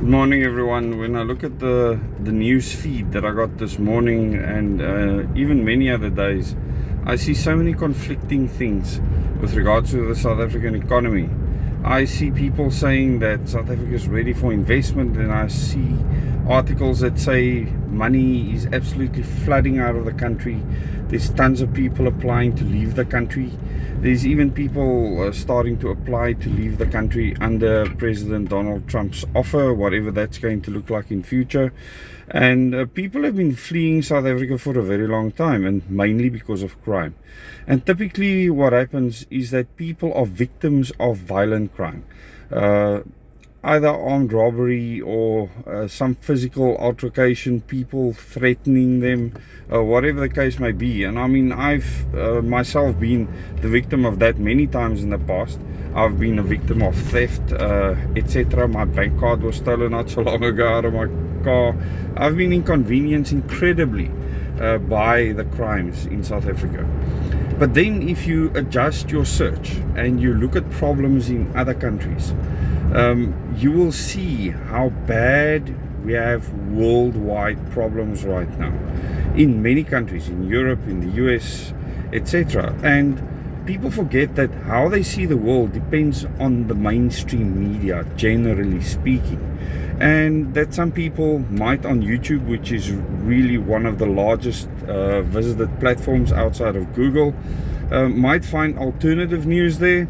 Good morning, everyone. When I look at the news feed that I got this morning and even many other days, I see so many conflicting things with regards to the South African economy. I see people saying that South Africa is ready for investment, and I see articles that say money is absolutely flooding out of the country. There's tons of people applying to leave the country. There's even people starting to apply to leave the country under President Donald Trump's offer, whatever that's going to look like in future. And people have been fleeing South Africa for a very long time, and mainly because of crime. And typically what happens is that people are victims of violent crime. Either armed robbery or some physical altercation, people threatening them, whatever the case may be. And I mean, I've myself been the victim of that many times in the past. I've been a victim of theft, etc. My bank card was stolen not so long ago out of my car. I've been inconvenienced incredibly by the crimes in South Africa. But then if you adjust your search and you look at problems in other countries, you will see how bad we have worldwide problems right now in many countries, in Europe, in the US, etc. And people forget that how they see the world depends on the mainstream media, generally speaking. And that some people might on YouTube, which is really one of the largest visited platforms outside of Google, might find alternative news there.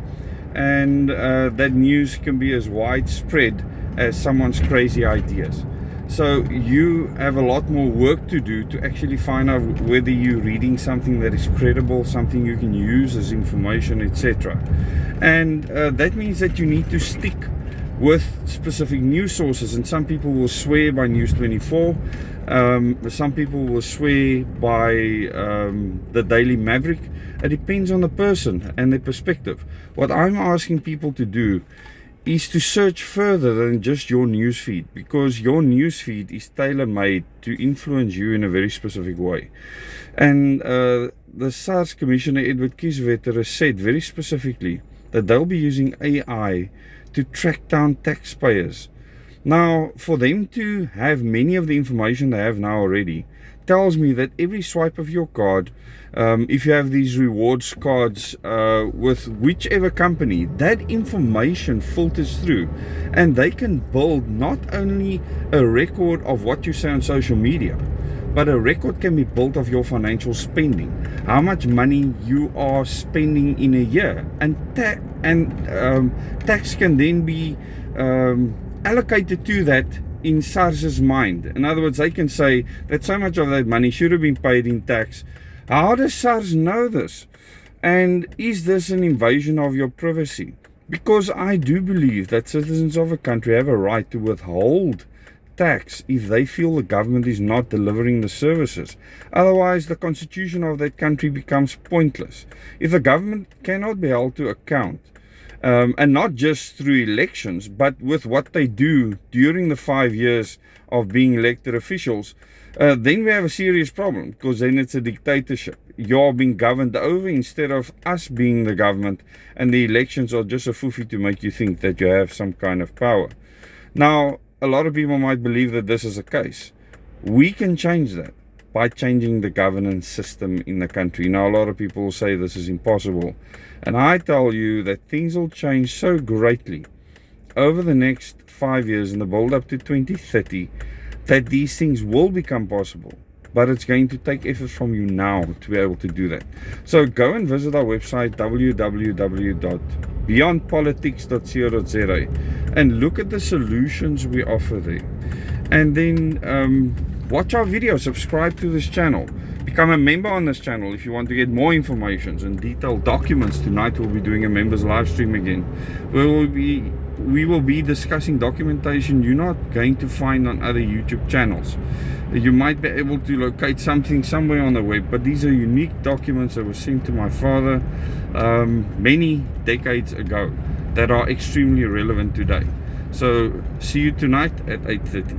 And that news can be as widespread as someone's crazy ideas. So you have a lot more work to do to actually find out whether you're reading something that is credible, something you can use as information, etc. And that means that you need to stick with specific news sources. And some people will swear by News 24. Some people will swear by the Daily Maverick. It depends on the person and their perspective. What I'm asking people to do is to search further than just your newsfeed, because your newsfeed is tailor-made to influence you in a very specific way. And the SARS Commissioner Edward Kieswetter has said very specifically that they'll be using AI to track down taxpayers. Now, for them to have many of the information they have now already tells me that every swipe of your card, if you have these rewards cards with whichever company, that information filters through, and they can build not only a record of what you say on social media, but a record can be built of your financial spending, how much money you are spending in a year, and tax can then be allocated to that in SARS's mind. In other words, they can say that so much of that money should have been paid in tax. How does SARS know this? And is this an invasion of your privacy? Because I do believe that citizens of a country have a right to withhold tax if they feel the government is not delivering the services. Otherwise, the constitution of that country becomes pointless. If the government cannot be held to account, and not just through elections, but with what they do during the 5 years of being elected officials, then we have a serious problem, because then it's a dictatorship. You're being governed over instead of us being the government, and the elections are just a foofy to make you think that you have some kind of power. Now, a lot of people might believe that this is the case. We can change that by changing the governance system in the country. Now, a lot of people will say this is impossible. And I tell you that things will change so greatly over the next 5 years in the build up to 2030 that these things will become possible. But it's going to take effort from you now to be able to do that. So go and visit our website, www.beyondpolitics.co.za, and look at the solutions we offer there. And then watch our videos, subscribe to this channel, become a member on this channel if you want to get more information and detailed documents. Tonight we'll be doing a members live stream again. We will be discussing documentation you're not going to find on other YouTube channels. You might be able to locate something somewhere on the web, but these are unique documents that were sent to my father many decades ago that are extremely relevant today. So see you tonight at 8:30.